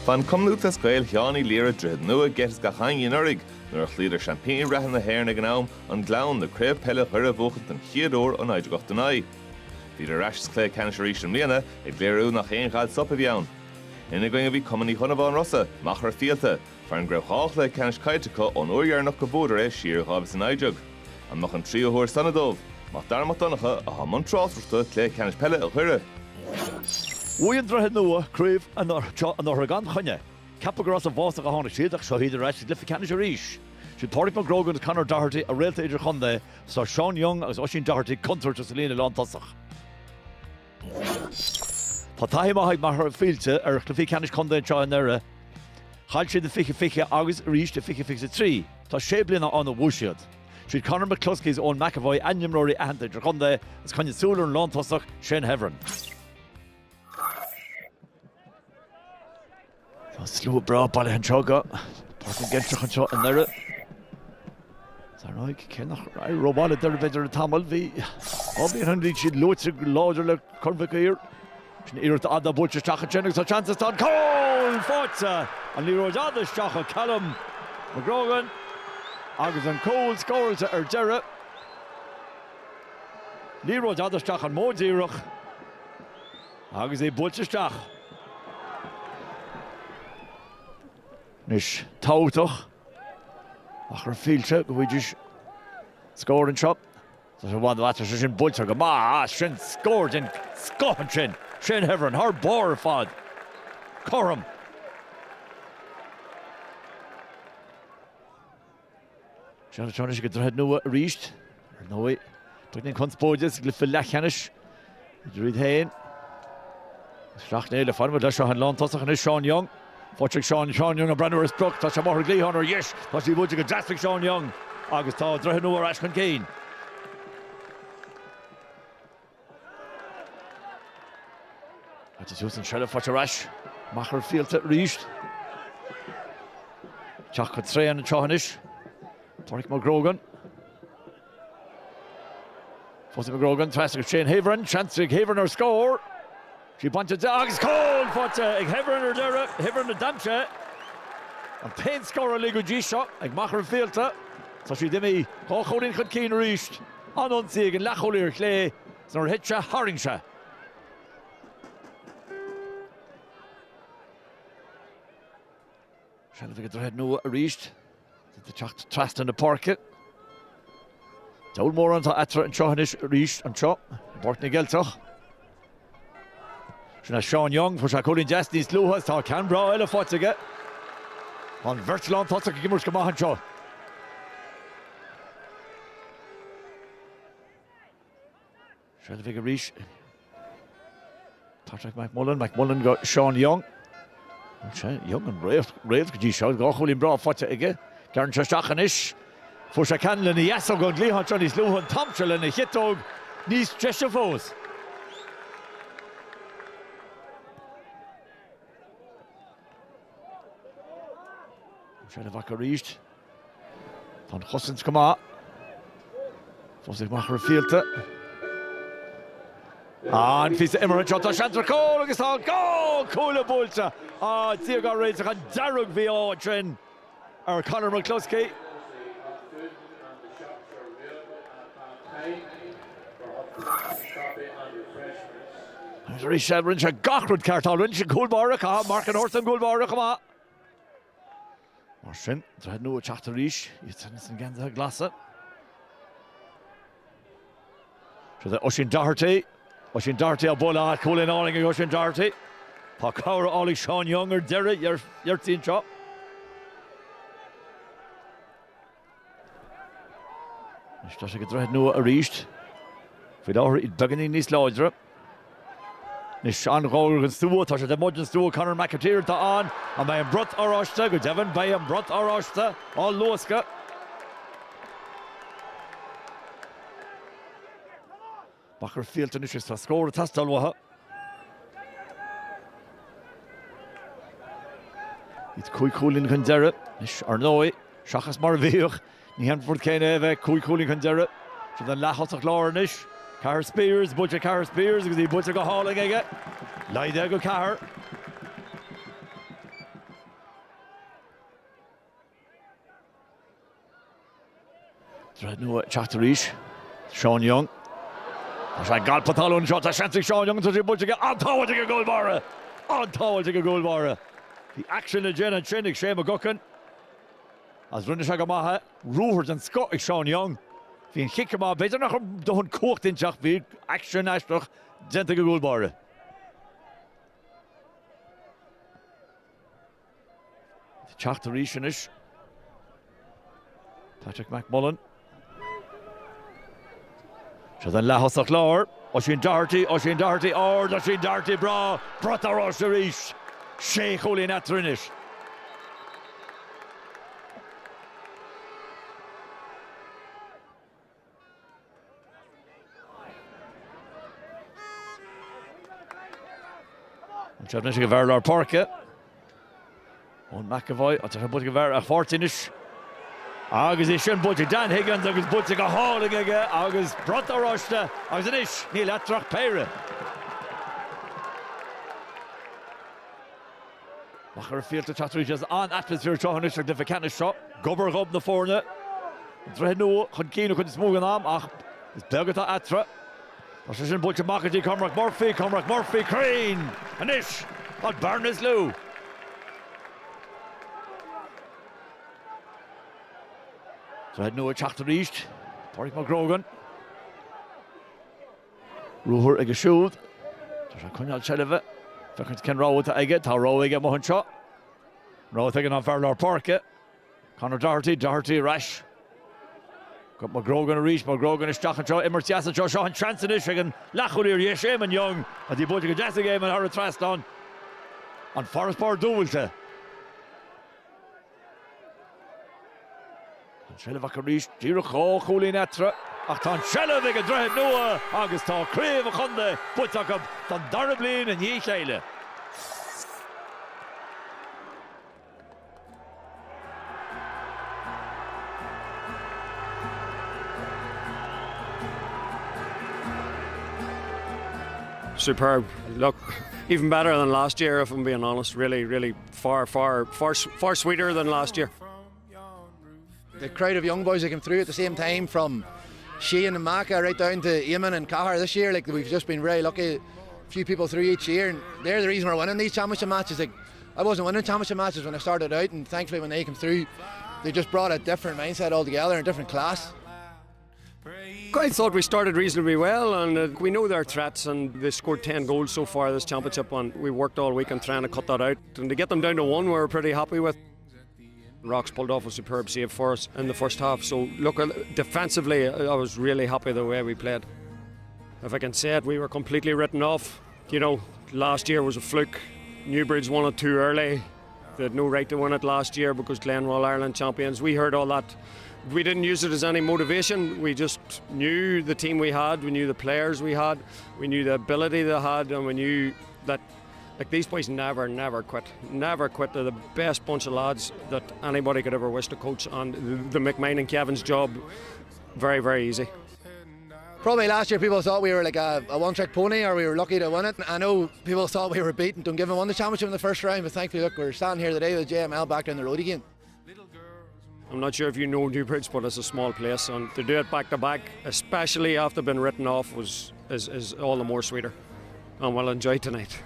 Fan cumlút a scoil Sheáin líra Droichead Nua getas go chain urig nuair chliadar champagne rathan na hair na gnám an glán na craobh Peile chuir a bhuachant an chiadóir an aidir gochtanai. Bhí ar rais clé Ceannais an líana ag léirú nach éonchaid sopa bheann. Ina going a bhí Cumann í Dhonnabháin Rossa, Machaire Fíolta, far an greibh cháach le Ceannais caitecha ón uirghearnach go búdar siar chabhas an aideog. An mach an tríothúir sanadómh, mach darmach donnacha a ha man trásrasta clé Ceannais Peile a chuire. Uain Droichead Nua, craobh an organ chunne. Capagras a bhás a hána siadach seo híidir reis glyfa Ceannais a ríis. Si Táirc Mac Grogan Conor Doherty a réalta idir chunde, sa Sheáin Young agus Oisín Doherty contúirt a líana lán tasach. Tá taithí maithaigh Machaire Fíolta ar chlufaí Ceannais chunde an seo an éire. Chail siad de fiche agus ríis de fiche 3. Tá sé bliana an a bhuaisiad. Siad Conor McCluskey's own McAvoy animróirí ahananta idir chunde as chunne súlar an lán tasach Sheáin Hebron. Slú bra baile an teoga. Páirc an gentrach an seo an éire. Tá ráig cenach robáile Derry beidir a tamil bhí. Ábhí an ríd siad lútear láidir le cormhacha ír. Sin íirt ada búlte steach an tseanach tá chances tá cól fáte an líróid ada steach a Callum McGrogan agus an cól scóilte ar Derry. Líróid ada steach an módíireach agus é búlte steach. Nis táutach Machaire Fíolta go bhfuidir scóir an shop. Tá sé bhain bhaite sin búlte go má sin scóir den scopan sin. Sheáin Hebron, haar bar fad. Corum. Sheáin Ceannais go Droichead Nua a ríist. Ar nói. Tuigh nín conspóideas glyfa le Ceannais. Dríd hain. Sreach néile fan le seo an lán tasach an is Sheáin Young. Fáteach Seán Young a brenn is brach, tá sé mar glíhán ar yes, tá sí búte go deasfach Sheáin Young agus tá Droichead Nua ar chun céin. Tá siús an seile fáte rais, Machaire Fíolta ríist. Teach go tré an teachanis, Táirc Mac Grogan. Fáte Mac Grogan, treasa go Sheáin Hebron, Chanceig Hebron ar scór. Sí bainte agus cól fáte ag Hebron ar Dhoire, Hebron na damse. An tain scór a lí go dí seo ag Machaire Fíolta. Tá sí dimí chóchódín chun cín ríist. Anionsaí ag an lecholaír chlé san ar hitse haringse. Sheáin go Droichead Nua a ríist. Tá teacht trasta na parke. Dol mór an tá etra an teachanis ríist an seo. Bort na geltach. Sinna Sheáin Young for Colin Jessney's luhas tá Canberra eile fáteige. An virtual tasach gimmers go maith an seo. Sheáin go ríis. Patrick McMullen go Sheáin Young. Young an réamh go dtí seo gá cholín bra fáte ige. Ceann teasteach inis. Fuair sé cean lena dhéasach go glíhan seo níos luhan tamse lena chitóg níos treise fós. Sheáin bhac a ríist. Tá chosint go má. Fásaigh Machaire Fíolta. An fís imimeach tá seantar cól agus tá gól cúla búlta. Tí gá réiteach an dearug bhí á trin ar Conor McCluskey. Rí sé rinn sé gachrúd ceartá rinn sé gúlbáireach Mark an Horton gúlbáireach má. Mar sin, Droichead Nua teachta ríis, í san ganda glasa. So Oisín Doherty a bola a cúlin áling ag Oisín Doherty. Tá cabhra álaigh Sheáin Young ar Derry tín seo. Is tá sé go Droichead Nua a ríist. Fí dáthir i beganí níos láidre. Nis an gáil an stúa, tá sé de mud an stúa Conor McAvoy tá an bheith an brot áráiste go Devon bheith an brot áráiste á luasca. Machaire Fíolta is tá scóir a tastal watha. It's cúlín chun Derry, nis ar nói, seachas mar bhíoch, ní hanford céine bheith cúlín chun Derry. So den lechosach láranis. Machaire Spears, butcher Machaire Spears, agus í butcher go háling aige. Laide go Machaire. Droichead Nua Chatterish. Seán Young. As I got Patalon shot, I shan't see Seán Young to the Butcher. On towel to goal bar. On towel to goal bar. The action again and Chinnig Shea McGuckin. As Rinne Maha, Roovers and Scottish Seán Young. Fi'n chick yma, beid yna do'n cwch din tiach fi, action astroch, dent goal bar. Chatterish yn ish. Patrick McMullen. So then Lahos of Laoghaire, Oisín Doherty, Oisín Doherty bra, Brota Rossa Rees, Sheikh Holy Natrinish. And Chevnish Gavarlar Parke, on McAvoy, on Chevnish Gavar, a 14ish. Agus is sin bute Dan Higgins agus bute go hála aige agus Brota Rossa agus an ish níl atrach Peile. Machaire Fíolta Chatterish an atmosphere Ceannais ag de Ceannais shot. Gobar gob na fórne. Droichead Nua chun cínu chun smógan am ach is begata atra. As sin bute Machaire Cormac Murphy, Crane. An ish on Barnes Lou. Droichead Nua Chatterish, Pádraig McGrogan. Rúthar ag a siúd. Tá Cumann Shellive. Fechant Ken Ráwata aige, tá Ráw aige mohan seo. Ráwata aige an Fairlár Parke. Conor Doherty rash. Got McGrogan a reach, McGrogan is stachan seo, Immer Tiasa seo, Seán Transinish ag an lachúir Sheáin Young. A di bwyd ag a jazz game an har a trast on Forest Bar dúilte. Shellive a reach, Díra Chó, Chulí Netra. Ach tá Shellive ag a Droichead Nua agus tá Críomh a chunde butach ab tá Dhoire bliain an dhí chéile. Superb. Look, even better than last year, if I'm being honest. Really far sweeter than last year. The crowd of young boys that came through at the same time, from Sheáin and Macha right down to Eamon and Cahar this year, like we've just been very lucky. A few people through each year, and they're the reason we're winning these championship matches. Like, I wasn't winning championship matches when I started out, and thankfully when they came through, they just brought a different mindset altogether, a different class. I thought we started reasonably well, and we know their threats, and they scored 10 goals so far this championship, and we worked all week on trying to cut that out, and to get them down to 1 we were pretty happy with. Rocks pulled off a superb save for us in the first half, so look, defensively I was really happy the way we played. If I can say it, we were completely written off. You know, last year was a fluke. Newbridge won it too early. They had no right to win it last year because Glen were All-Ireland champions. We heard all that. We didn't use it as any motivation. We just knew the team we had, we knew the players we had, we knew the ability they had, and we knew that, like, these boys never quit. Never quit. They're the best bunch of lads that anybody could ever wish to coach, and the McMahon and Kevin's job, very easy. Probably last year people thought we were like a one-trick pony, or we were lucky to win it. I know people thought we were beaten. Dungiven won the championship in the first round, but thankfully, look, we're standing here today with JML back down the road again. I'm not sure if you know Newbridge, but it's a small place, and to do it back to back, especially after being written off, is all the more sweeter, and we'll enjoy tonight.